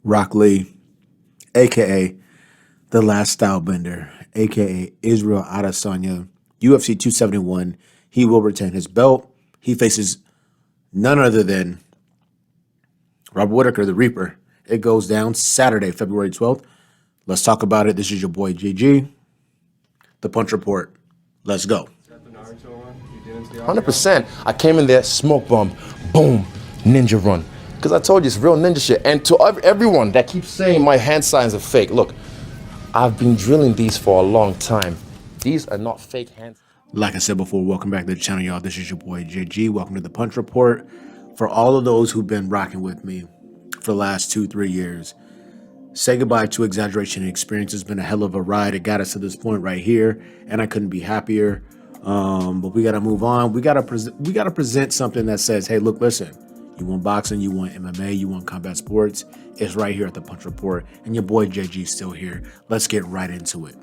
Rock Lee, a.k.a. The Last Stylebender, a.k.a. Israel Adesanya, UFC 271. He will retain his belt. He faces none other than Robert Whittaker, the Reaper. It goes down Saturday, February 12th. Let's talk about it. This is your boy, JG. The Punch Report. Let's go. 100%. I came in there, smoke bomb, boom, ninja run. Because I told you it's real ninja shit. And to everyone that keeps saying my hand signs are fake, look, I've been drilling these for a long time. These are not fake hands. Like I said before, welcome back to the channel, y'all. This is your boy, JG. Welcome to the Punch Report. For all of those who've been rocking with me for the last 2-3 years, say goodbye to exaggeration and experience. It's been a hell of a ride. It got us to this point right here, and I couldn't be happier. But we got to move on. We got to present something that says, hey, look, listen, you want boxing, you want MMA, you want combat sports. It's right here at the Punch Report, and your boy JG is still here. Let's get right into it.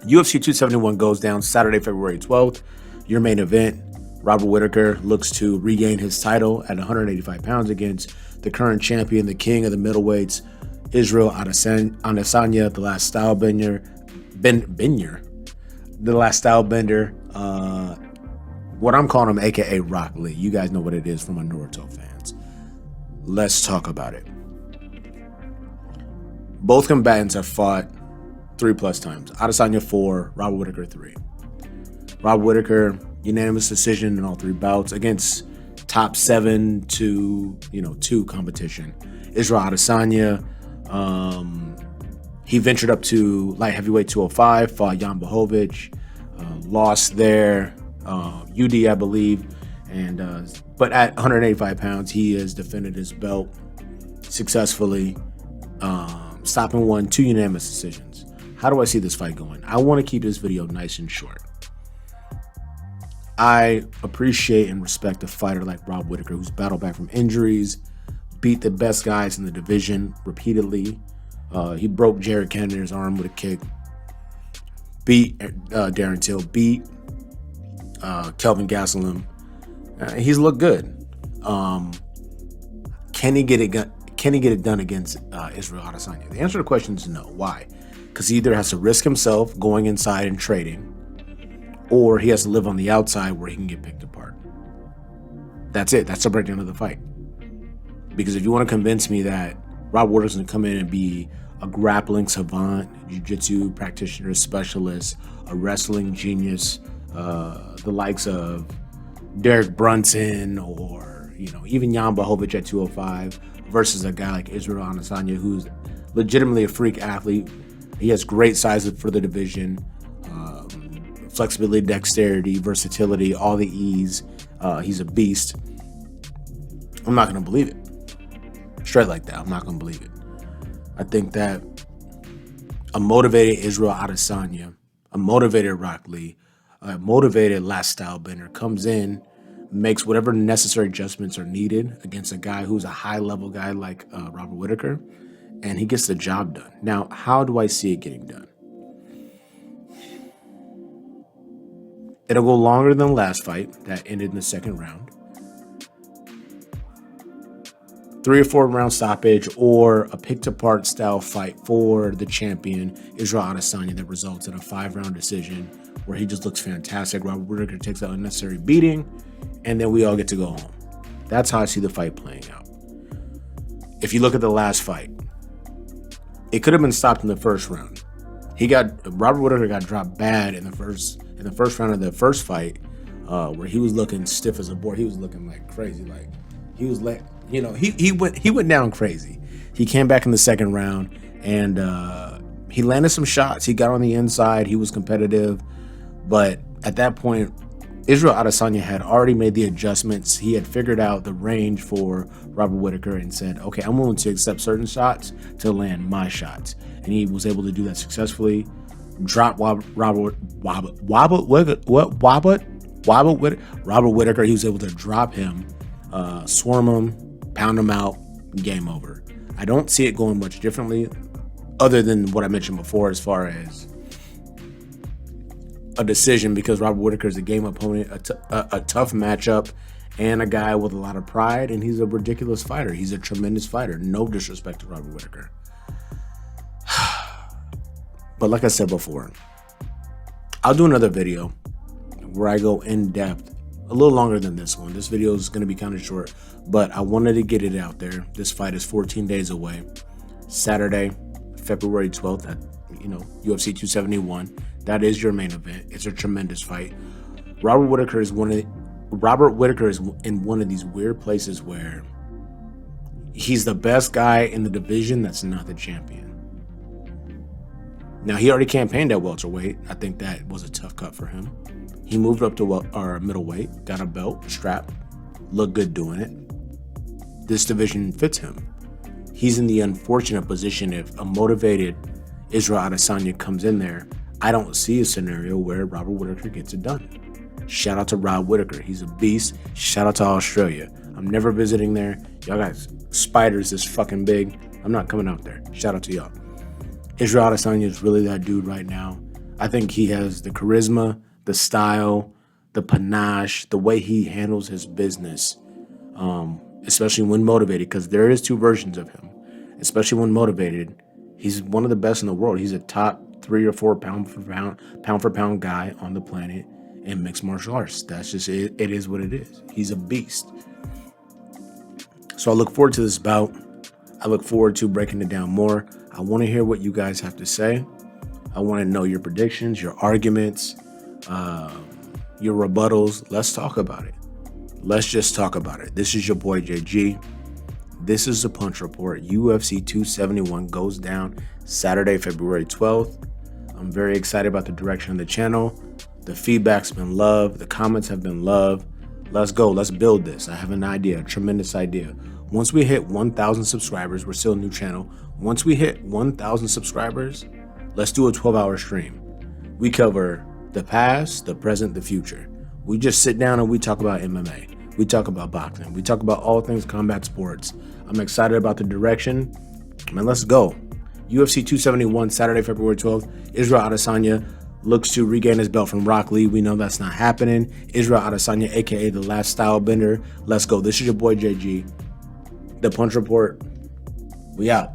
UFC 271 goes down Saturday, February 12th. Your main event, Robert Whittaker looks to regain his title at 185 pounds against the current champion, the king of the middleweights, Israel Adesanya, the Last Stylebender, the Last Stylebender. What I'm calling him, a.k.a. Rock Lee. You guys know what it is from my Naruto fans. Let's talk about it. Both combatants have fought 3+ times. Adesanya 4, Robert Whittaker 3. Robert Whittaker, unanimous decision in all 3 bouts against top 7 to 2 competition. Israel Adesanya, he ventured up to light heavyweight 205, fought Jan Blachowicz, lost there, UD I believe, and but at 185 pounds he has defended his belt successfully, stopping 1, 2 unanimous decisions. How do I see this fight going? I want to keep this video nice and short. I appreciate and respect a fighter like Rob Whittaker, who's battled back from injuries, beat the best guys in the division repeatedly. He broke Jared Kenner's arm with a kick, beat Darren Till, beat Kelvin Gastelum. He's looked good. Can he get it done against Israel Adesanya? The answer to the question is no. Why? Because he either has to risk himself going inside and trading, or he has to live on the outside where he can get picked apart. That's it. That's the breakdown of the fight. Because if you want to convince me that Rob Whittaker's going to come in and be a grappling savant, jiu-jitsu practitioner, specialist, a wrestling genius, the likes of Derek Brunson or even Jan Blachowicz at 205 versus a guy like Israel Adesanya, who's legitimately a freak athlete. He has great size for the division, flexibility, dexterity, versatility, all the ease. He's a beast. I'm not going to believe it. Straight like that, I'm not going to believe it. I think that a motivated Israel Adesanya, a motivated Rock Lee, a motivated Last Stylebender comes in, makes whatever necessary adjustments are needed against a guy who's a high-level guy like Robert Whittaker, and he gets the job done. Now, how do I see it getting done? It'll go longer than the last fight that ended in the second round. 3 or 4 round stoppage, or a picked-apart style fight for the champion, Israel Adesanya, that results in a 5-round decision where he just looks fantastic. Robert Whittaker takes that unnecessary beating, and then we all get to go home. That's how I see the fight playing out. If you look at the last fight, it could have been stopped in the first round. Robert Whittaker got dropped bad in the first round of the first fight, where he was looking stiff as a board. He was looking like crazy, like he was like, he went down crazy. He came back in the second round, and he landed some shots. He got on the inside. He was competitive, but at that point, Israel Adesanya had already made the adjustments. He had figured out the range for Robert Whittaker and said, okay, I'm willing to accept certain shots to land my shots. And he was able to do that successfully. Drop Robert Whittaker. He was able to drop him, swarm him, pound him out, game over. I don't see it going much differently other than what I mentioned before as far as a decision, because Robert Whittaker is a game opponent, a tough matchup, and a guy with a lot of pride, and he's a ridiculous fighter. He's a tremendous fighter. No disrespect to Robert Whittaker. But like I said before, I'll do another video where I go in depth, a little longer than this one. This video is going to be kind of short, but I wanted to get it out there. This fight is 14 days away. Saturday, February 12th at UFC 271. That is your main event. It's a tremendous fight. Robert Whittaker is in one of these weird places where he's the best guy in the division that's not the champion. Now, he already campaigned at welterweight. I think that was a tough cut for him. He moved up to middleweight, got a belt, strap, looked good doing it. This division fits him. He's in the unfortunate position if a motivated Israel Adesanya comes in there. I don't see a scenario where Robert Whittaker gets it done. Shout out to Rob Whittaker. He's a beast. Shout out to Australia. I'm never visiting there. Y'all got spiders this fucking big. I'm not coming out there. Shout out to y'all. Israel Adesanya is really that dude right now. I think he has the charisma, the style, the panache, the way he handles his business, especially when motivated, because there is two versions of him. Especially when motivated, he's one of the best in the world. He's a top 3 or 4 pound for pound guy on the planet in mixed martial arts. That's just it. It is what it is. He's a beast. So I look forward to this bout. I look forward to breaking it down more. I want to hear what you guys have to say. I want to know your predictions, your arguments, your rebuttals. Let's talk about it. Let's just talk about it. This is your boy JG. This is the Punch Report. UFC 271 goes down Saturday, February 12th. I'm very excited about the direction of the channel. The feedback's been love. The comments have been love. Let's go. Let's build this. I have an idea, a tremendous idea. Once we hit 1,000 subscribers, we're still a new channel. Once we hit 1,000 subscribers, let's do a 12-hour stream. We cover the past, the present, the future. We just sit down and we talk about MMA. We talk about boxing. We talk about all things combat sports. I'm excited about the direction. Man, let's go. UFC 271, Saturday, February 12th. Israel Adesanya looks to regain his belt from Rock Lee. We know that's not happening. Israel Adesanya, a.k.a. the last Stylebender. Let's go. This is your boy JG. The Punch Report. We out.